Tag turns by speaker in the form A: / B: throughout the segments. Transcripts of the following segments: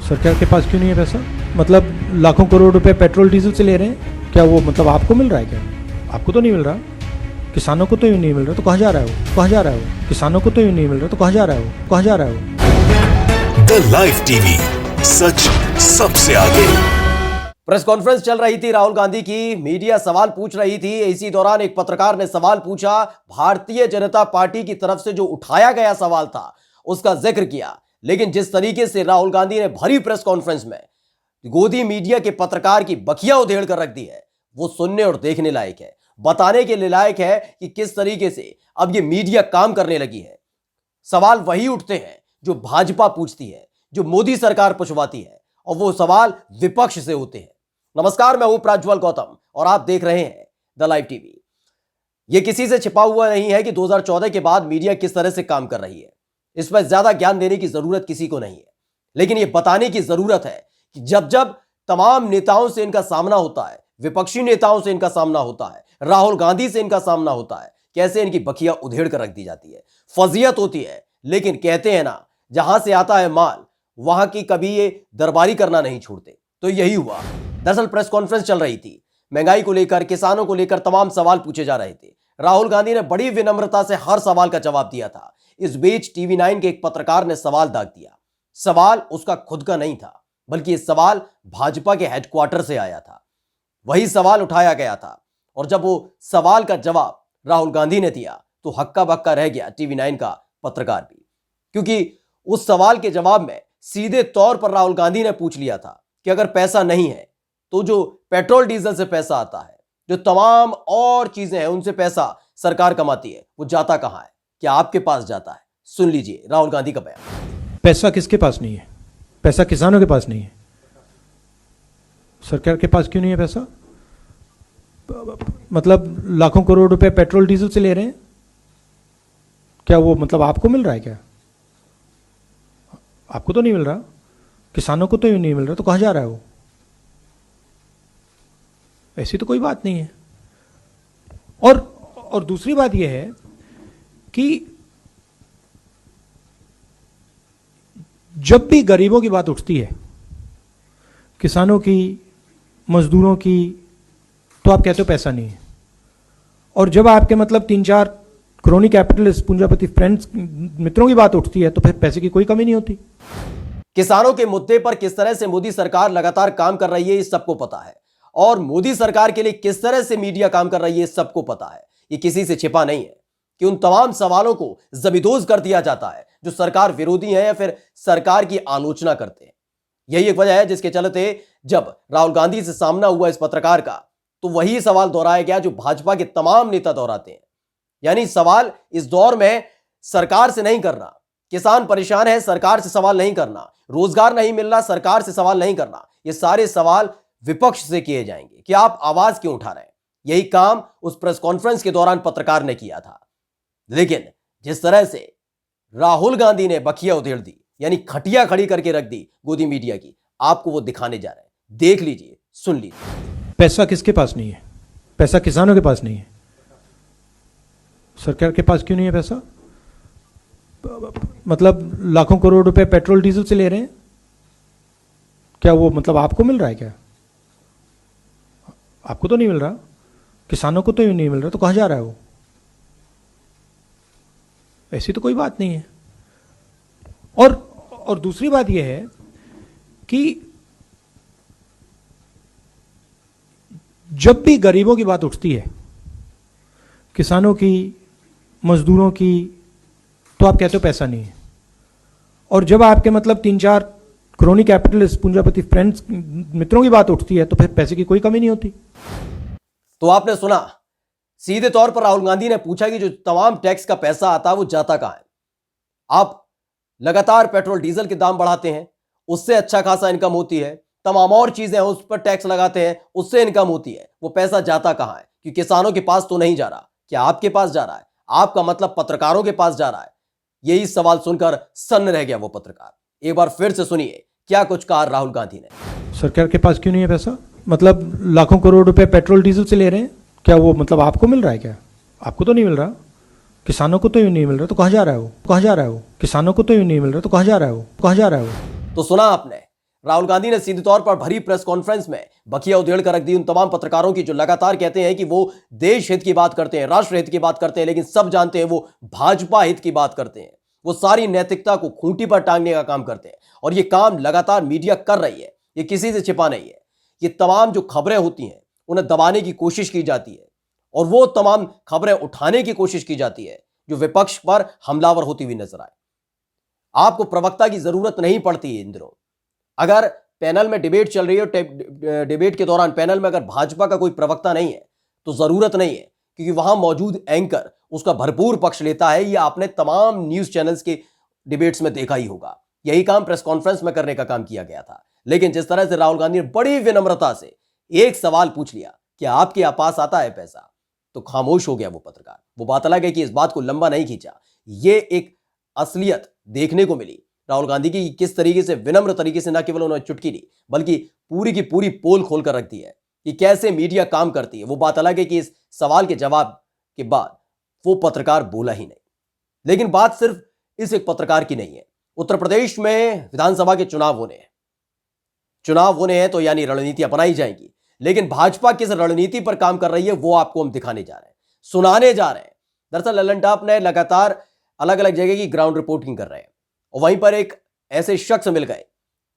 A: सरकार के पास क्यों नहीं है पैसा? मतलब लाखों करोड़ रुपए पेट्रोल डीजल से ले रहे हैं, क्या वो मतलब आपको मिल रहा है क्या? आपको तो नहीं मिल रहा। किसानों को तो यूँ नहीं मिल रहा, तो कहाँ जा रहा है वो? कहाँ जा रहा है वो? किसानों को तो यूँ नहीं मिल रहा, तो कहाँ जा रहा है वो? कहाँ जा रहा है वो?
B: द लाइव टीवी, सच सबसे आगे।
C: प्रेस कॉन्फ्रेंस चल रही थी राहुल गांधी की, मीडिया सवाल पूछ रही थी। इसी दौरान एक पत्रकार ने सवाल पूछा, भारतीय जनता पार्टी की तरफ से जो उठाया गया सवाल था उसका जिक्र किया, लेकिन जिस तरीके से राहुल गांधी ने भरी प्रेस कॉन्फ्रेंस में गोदी मीडिया के पत्रकार की बखिया उधेड़ कर रख दी है, वो सुनने और देखने लायक है, बताने के लिए लायक है कि किस तरीके से अब ये मीडिया काम करने लगी है। सवाल वही उठते हैं जो भाजपा पूछती है, जो मोदी सरकार पूछवाती है, और वो सवाल विपक्ष से होते हैं। नमस्कार, मैं हूं प्रज्वल गौतम और आप देख रहे हैं द लाइव टीवी। यह किसी से छिपा हुआ नहीं है कि 2014 के बाद मीडिया किस तरह से काम कर रही है। इस पर ज्यादा ज्ञान देने की जरूरत किसी को नहीं है, लेकिन यह बताने की जरूरत है कि जब जब तमाम नेताओं से इनका सामना होता है, विपक्षी नेताओं से इनका सामना होता है, राहुल गांधी से इनका सामना होता है, कैसे इनकी बखिया उधेड़ कर रख दी जाती है। फजीयत होती है, लेकिन कहते हैं ना, जहां से आता है माल वहां की कभी ये दरबारी करना नहीं छोड़ते। तो यही हुआ। दरअसल प्रेस कॉन्फ्रेंस चल रही थी, महंगाई को लेकर, किसानों को लेकर तमाम सवाल पूछे जा रहे थे। राहुल गांधी ने बड़ी विनम्रता से हर सवाल का जवाब दिया था। इस बीच टीवी 9 के एक पत्रकार ने सवाल दाग दिया। सवाल उसका खुद का नहीं था, बल्कि यह सवाल भाजपा के हेडक्वार्टर से आया था। वही सवाल उठाया गया था, और जब वो सवाल का जवाब राहुल गांधी ने दिया तो हक्का बक्का रह गया टीवी 9 का पत्रकार भी, क्योंकि उस सवाल के जवाब में सीधे तौर पर राहुल गांधी ने पूछ लिया था कि अगर पैसा नहीं है तो जो पेट्रोल डीजल से पैसा आता है, जो तमाम और चीजें हैं उनसे पैसा सरकार कमाती है, वो जाता कहां है? क्या आपके पास जाता है? सुन लीजिए राहुल गांधी का बयान।
A: पैसा किसके पास नहीं है? पैसा किसानों के पास नहीं है। सरकार के पास क्यों नहीं है पैसा? मतलब लाखों करोड़ रुपए पेट्रोल डीजल से ले रहे हैं, क्या वो मतलब आपको मिल रहा है क्या? आपको तो नहीं मिल रहा। किसानों को तो यूँ नहीं मिल रहा, तो कहाँ जा रहा है वो? ऐसी तो कोई बात नहीं है। और दूसरी बात यह है कि जब भी गरीबों की बात उठती है, किसानों की, मजदूरों की, तो आप कहते हो पैसा नहीं है। और जब आपके मतलब 3-4 क्रोनी कैपिटलिस्ट, पूंजीपति फ्रेंड्स, मित्रों की बात उठती है, तो फिर पैसे की कोई कमी नहीं होती।
C: किसानों के मुद्दे पर किस तरह से मोदी सरकार लगातार काम कर रही है, ये सबको पता है। और मोदी सरकार के लिए किस तरह से मीडिया काम कर रही है, सबको पता है। ये किसी से छिपा नहीं है कि उन तमाम सवालों को जबीदोज कर दिया जाता है जो सरकार विरोधी है या फिर सरकार की आलोचना करते हैं। यही एक वजह है जिसके चलते जब राहुल गांधी से सामना हुआ इस पत्रकार का, तो वही सवाल दोहराया गया जो भाजपा के तमाम नेता दोहराते हैं। यानी सवाल इस दौर में सरकार से नहीं करना, किसान परेशान है, सरकार से सवाल नहीं करना, रोजगार नहीं मिल रहा, सरकार से सवाल नहीं करना, ये सारे सवाल विपक्ष से किए जाएंगे कि आप आवाज क्यों उठा रहे हैं। यही काम उस प्रेस कॉन्फ्रेंस के दौरान पत्रकार ने किया था। लेकिन जिस तरह से राहुल गांधी ने बखिया उधेड़ दी, यानी खटिया खड़ी करके रख दी गोदी मीडिया की, आपको वो दिखाने जा रहे हैं। देख लीजिए, सुन लीजिए।
A: पैसा किसके पास नहीं है? पैसा किसानों के पास नहीं है। सरकार के पास क्यों नहीं है पैसा? मतलब लाखों करोड़ रुपए पेट्रोल डीजल से ले रहे हैं, क्या वो मतलब आपको मिल रहा है क्या? आपको तो नहीं मिल रहा। किसानों को तो यूँ नहीं मिल रहा, तो कहाँ जा रहा है वो? ऐसी तो कोई बात नहीं है। और दूसरी बात यह है कि जब भी गरीबों की बात उठती है, किसानों की, मजदूरों की, तो आप कहते हो पैसा नहीं है। और जब आपके मतलब 3-4 क्रोनी कैपिटलिस्ट, पूंजीपति फ्रेंड्स, मित्रों की बात उठती है, तो फिर पैसे की कोई कमी नहीं होती।
C: तो आपने सुना, सीधे तौर पर राहुल गांधी ने पूछा कि जो तमाम टैक्स का पैसा आता है वो जाता कहां है? आप लगातार पेट्रोल डीजल के दाम बढ़ाते हैं, उससे अच्छा खासा इनकम होती है, तमाम और चीजें हैं उस पर टैक्स लगाते हैं, उससे इनकम होती है, वो पैसा जाता कहां है? कि किसानों के पास तो नहीं जा रहा, क्या आपके पास जा रहा है? आपका मतलब पत्रकारों के पास जा रहा है। यही सवाल सुनकर सन्न रह गया वो पत्रकार। एक बार फिर से सुनिए क्या कुछ कहा राहुल गांधी ने।
A: सरकार के पास क्यों नहीं है पैसा? मतलब लाखों करोड़ रुपए पेट्रोल डीजल से ले रहे हैं, क्या वो मतलब आपको मिल रहा है क्या? आपको तो नहीं मिल रहा। किसानों को तो यूँ नहीं मिल रहा, तो कहाँ जा रहा है वो? कहाँ जा रहा है वो? किसानों को तो यूँ नहीं मिल रहा, तो कहाँ जा रहा है वो? कहाँ जा रहा है वो?
C: तो सुना आपने, राहुल गांधी ने सीधे तौर पर भरी प्रेस कॉन्फ्रेंस में बखिया उधेड़ कर रख दी उन तमाम पत्रकारों की जो लगातार कहते हैं कि वो देश हित की बात करते हैं, राष्ट्र हित की बात करते हैं, लेकिन सब जानते हैं वो भाजपा हित की बात करते हैं। वो सारी नैतिकता को खूंटी पर टांगने का काम करते हैं और ये काम लगातार मीडिया कर रही है। ये किसी से छिपा नहीं है। ये तमाम जो खबरें होती हैं उन्हें दबाने की कोशिश की जाती है और वो तमाम खबरें उठाने की कोशिश की जाती है जो विपक्ष पर हमलावर होती हुई नजर आए। आपको प्रवक्ता की जरूरत नहीं पड़ती है इन दिनों। अगर पैनल में डिबेट चल रही है, डिबेट के दौरान पैनल में अगर भाजपा का कोई प्रवक्ता नहीं है तो जरूरत नहीं है, क्योंकि वहां मौजूद एंकर उसका भरपूर पक्ष लेता है। यह आपने तमाम न्यूज चैनल्स के डिबेट्स में देखा ही होगा। यही काम प्रेस कॉन्फ्रेंस में करने का काम किया गया था। लेकिन जिस तरह से राहुल गांधी ने बड़ी विनम्रता से एक सवाल पूछ लिया कि आपके पास आता है पैसा, तो खामोश हो गया वो पत्रकार। वो बात अलग है कि इस बात को लंबा नहीं खींचा। ये एक असलियत देखने को मिली राहुल गांधी की, किस तरीके से विनम्र तरीके से न केवल उन्होंने चुटकी ली बल्कि पूरी की पूरी पोल खोल कर रख दी है कि कैसे मीडिया काम करती है। वो बात अलग है कि इस सवाल के जवाब के बाद वो पत्रकार बोला ही नहीं। लेकिन बात सिर्फ इस एक पत्रकार की नहीं है। उत्तर प्रदेश में विधानसभा के चुनाव होने हैं तो यानी रणनीतियां बनाई जाएंगी। लेकिन भाजपा किस रणनीति पर काम कर रही है वो आपको हम दिखाने जा रहे हैं, सुनाने जा रहे हैं। दरअसल ललन टॉप ने लगातार अलग अलग जगह की ग्राउंड रिपोर्टिंग कर रहे हैं और वहीं पर एक ऐसे शख्स मिल गए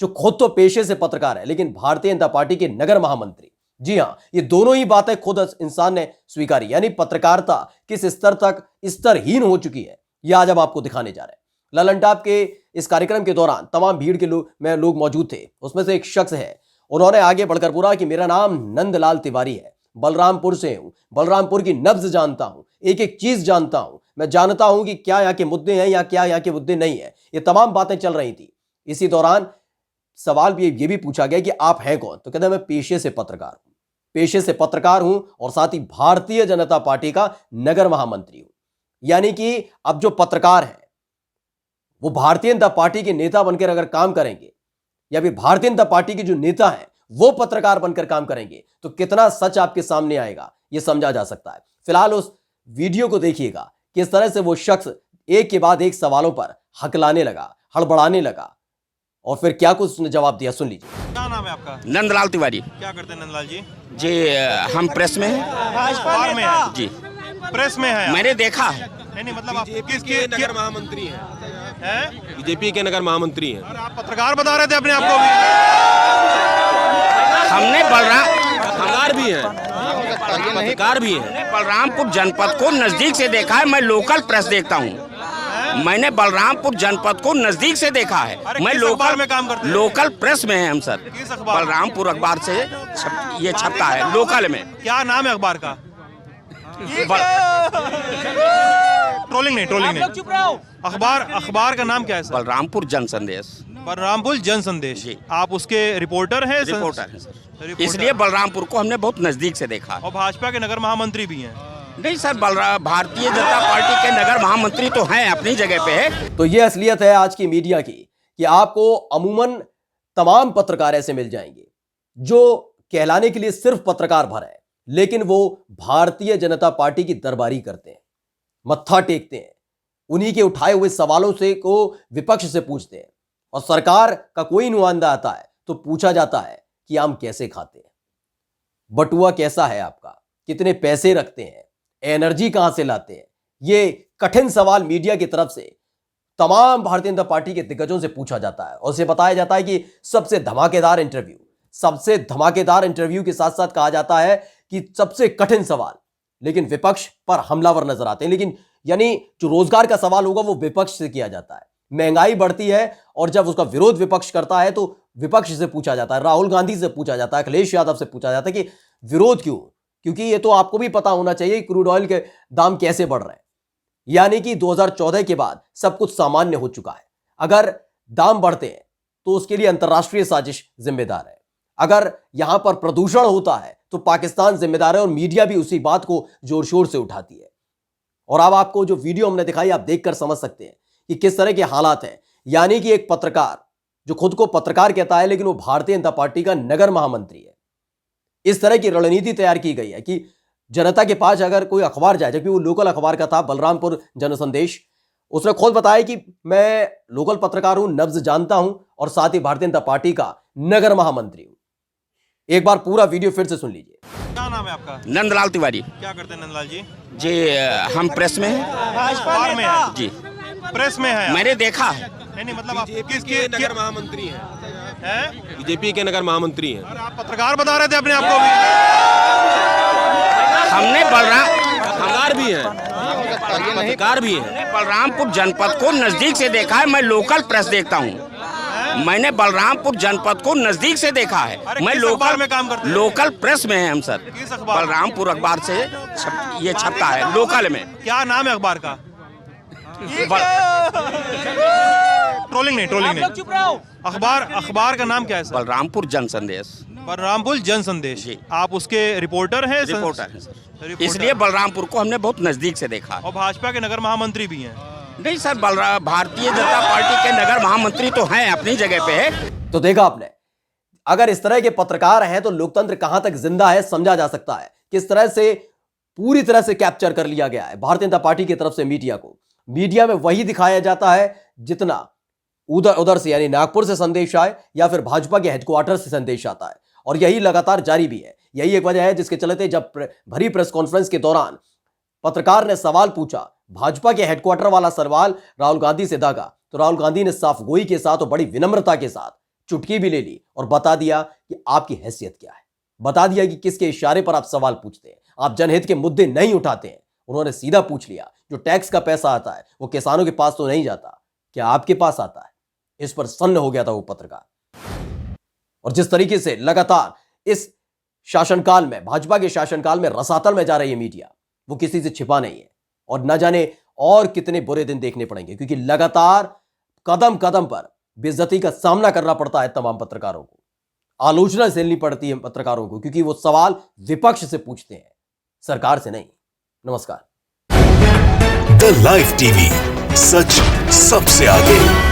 C: जो खुद तो पेशे से पत्रकार है लेकिन भारतीय जनता पार्टी के नगर महामंत्री। जी हां, ये दोनों ही बातें खुद इंसान ने स्वीकारी, यानी पत्रकारिता किस स्तर तक स्तरहीन हो चुकी है यह आज हम आपको दिखाने जा रहे हैं। ललन टॉप के इस कार्यक्रम के दौरान तमाम भीड़ के लोग मौजूद थे। उसमें से एक शख्स है, उन्होंने आगे बढ़कर बोला कि मेरा नाम नंदलाल तिवारी है, बलरामपुर से हूं, बलरामपुर की नब्ज जानता हूं, एक एक चीज जानता हूं, मैं जानता हूं कि क्या यहाँ के मुद्दे हैं या क्या यहाँ के मुद्दे नहीं है। ये तमाम बातें चल रही थी। इसी दौरान सवाल भी ये भी पूछा गया कि आप हैं कौन, तो कहते हैं मैं पेशे से पत्रकार हूं और साथ ही भारतीय जनता पार्टी का नगर महामंत्री हूं। यानी कि अब जो पत्रकार है वो भारतीय जनता पार्टी के नेता बनकर अगर काम करेंगे या फिर भारतीय जनता पार्टी के जो नेता हैं वो पत्रकार बनकर काम करेंगे तो कितना सच आपके सामने आएगा ये समझा जा सकता है। फिलहाल उस वीडियो को देखिएगा किस तरह से वो शख्स एक के बाद एक सवालों पर हकलाने लगा, हड़बड़ाने लगा और फिर क्या कुछ उसने जवाब दिया, सुन लीजिए।
D: क्या नाम है आपका?
E: नंदलाल तिवारी
D: क्या करते हैं नंदलाल जी?
E: जी, हम प्रेस में हैं।
D: अखबार में है
E: जी,
D: प्रेस में है?
E: मैंने देखा है।
D: नहीं मतलब आप
F: बीजेपी के नगर महामंत्री हैं।
D: हैं?
F: बीजेपी के नगर महामंत्री हैं।
D: और आप पत्रकार बता रहे थे अपने आप को भी?
E: हमने
F: पत्रकार भी हैं।
E: बलरामपुर जनपद को नजदीक से देखा है। मैं लोकल प्रेस देखता हूँ। मैंने बलरामपुर जनपद को नजदीक से देखा है।
D: अरे
E: मैं
D: किस अखबार में काम करते हैं?
E: लोकल प्रेस में है हम सर।
D: किस अखबार?
E: बलरामपुर अखबार से ये छपता है लोकल में।
D: क्या नाम है अखबार का? ट्रोलिंग नहीं। अखबार का नाम क्या है सर?
E: बलरामपुर जन संदेश।
D: बलरामपुर जन संदेश।
E: जी।
D: आप उसके रिपोर्टर हैं?
E: रिपोर्टर है सर।
D: रिपोर्टर।
E: इसलिए बलरामपुर को हमने बहुत नजदीक से देखा।
D: और भाजपा के नगर महामंत्री भी हैं?
E: नहीं सर, भारतीय जनता पार्टी के नगर महामंत्री तो हैं, अपनी जगह पे है।
C: तो ये असलियत है आज की मीडिया की कि आपको अमूमन तमाम पत्रकार ऐसे मिल जाएंगे जो कहलाने के लिए सिर्फ पत्रकार भर है, लेकिन वो भारतीय जनता पार्टी की दरबारी करते हैं, मत्था टेकते हैं, उन्हीं के उठाए हुए सवालों से को विपक्ष से पूछते हैं। और सरकार का कोई नुमाइंदा आता है तो पूछा जाता है कि आम कैसे खाते हैं, बटुआ कैसा है आपका, कितने पैसे रखते हैं, एनर्जी कहां से लाते हैं। ये कठिन सवाल मीडिया की तरफ से तमाम भारतीय जनता पार्टी के दिग्गजों से पूछा जाता है और उसे बताया जाता है कि सबसे धमाकेदार इंटरव्यू के साथ साथ कहा जाता है कि सबसे कठिन सवाल, लेकिन विपक्ष पर हमलावर नजर आते हैं। लेकिन यानी जो रोजगार का सवाल होगा वो विपक्ष से किया जाता है। महंगाई बढ़ती है और जब उसका विरोध विपक्ष करता है तो विपक्ष से पूछा जाता है, राहुल गांधी से पूछा जाता है, अखिलेश यादव से पूछा जाता है कि विरोध क्यों? क्योंकि ये तो आपको भी पता होना चाहिए क्रूड ऑयल के दाम कैसे बढ़ रहे हैं। यानी कि 2014 के बाद सब कुछ सामान्य हो चुका है। अगर दाम बढ़ते हैं तो उसके लिए अंतर्राष्ट्रीय साजिश जिम्मेदार है। अगर यहां पर प्रदूषण होता है तो पाकिस्तान जिम्मेदार है और मीडिया भी उसी बात को जोर शोर से उठाती है। और अब आपको जो वीडियो हमने दिखाई आप देखकर समझ सकते हैं कि किस तरह के हालात हैं। यानी कि एक पत्रकार जो खुद को पत्रकार कहता है लेकिन वो भारतीय जनता पार्टी का नगर महामंत्री है। इस तरह की रणनीति तैयार की गई है कि जनता के पास अगर कोई अखबार जाए, जबकि वो लोकल अखबार का था बलरामपुर जनसंदेश, उसने खुद बताया कि मैं लोकल पत्रकार हूं, नब्ज जानता हूं और साथ ही भारतीय जनता पार्टी का नगर महामंत्री हूं। एक बार पूरा वीडियो फिर से सुन लीजिए।
D: क्या नाम है आपका?
E: नंदलाल तिवारी
D: क्या करते हैं नंदलाल जी?
E: जी, हम प्रेस में हैं।
D: अखबार में है?
E: जी,
D: प्रेस में है?
E: मैंने देखा है।
D: नहीं मतलब आप
F: बीजेपी के नगर महामंत्री हैं।
D: हैं?
F: बीजेपी के नगर महामंत्री हैं।
D: और आप पत्रकार बता रहे थे अपने आप को भी।
E: हमने
F: पत्रकार भी हैं। पत्रकार भी हैं।
E: बलरामपुर जनपद को नजदीक से देखा है। मैं लोकल प्रेस देखता हूँ। मैंने बलरामपुर जनपद को नजदीक से देखा है।
D: अरे
E: मैं
D: किस अखबार
E: लोकल
D: में काम करते हैं?
E: लोकल प्रेस में है हम सर।
D: किस अखबार में?
E: बलरामपुर अखबार से ये छपता है लोकल में।
D: क्या नाम है अखबार का? ट्रोलिंग नहीं। अखबार का नाम क्या है सर?
E: बलरामपुर जन संदेश।
D: बलरामपुर जन संदेश।
E: जी।
D: आप उसके रिपोर्टर हैं?
E: रिपोर्टर है सर।
D: रिपोर्टर।
E: इसलिए बलरामपुर को हमने बहुत नजदीक से देखा।
D: और भाजपा के नगर महामंत्री भी हैं।
E: नहीं सर, भारतीय जनता पार्टी के नगर महामंत्री तो हैं, अपनी जगह पे है।
C: तो देखा आपने, अगर इस तरह के पत्रकार हैं तो लोकतंत्र कहां तक जिंदा है समझा जा सकता है। किस तरह से पूरी तरह से कैप्चर कर लिया गया है भारतीय जनता पार्टी की तरफ से मीडिया को। मीडिया में वही दिखाया जाता है जितना उधर से यानी नागपुर से संदेश आए या फिर भाजपा के हेडक्वार्टर से संदेश आता है, और यही लगातार जारी भी है। यही एक वजह है जिसके चलते जब भरी प्रेस कॉन्फ्रेंस के दौरान पत्रकार ने सवाल पूछा, भाजपा के हेडक्वार्टर वाला सवाल राहुल गांधी से दागा, तो राहुल गांधी ने साफ गोई के साथ और बड़ी विनम्रता के साथ चुटकी भी ले ली और बता दिया कि आपकी हैसियत क्या है। बता दिया कि किसके इशारे पर आप सवाल पूछते हैं। आप जनहित के मुद्दे नहीं उठाते हैं। उन्होंने सीधा पूछ लिया, जो टैक्स का पैसा आता है वो किसानों के पास तो नहीं जाता, क्या आपके पास आता है? इस पर सन्न हो गया था वो पत्रकार। और जिस तरीके से लगातार इस शासनकाल में, भाजपा के शासनकाल में रसातल में जा रही है मीडिया, वो किसी से छिपा नहीं है। और न जाने और कितने बुरे दिन देखने पड़ेंगे, क्योंकि लगातार कदम कदम पर बेइज्जती का सामना करना पड़ता है तमाम पत्रकारों को। आलोचना झेलनी पड़ती है पत्रकारों को, क्योंकि वो सवाल विपक्ष से पूछते हैं, सरकार से नहीं। नमस्कार।
B: द लाइव टीवी, सच सबसे आगे।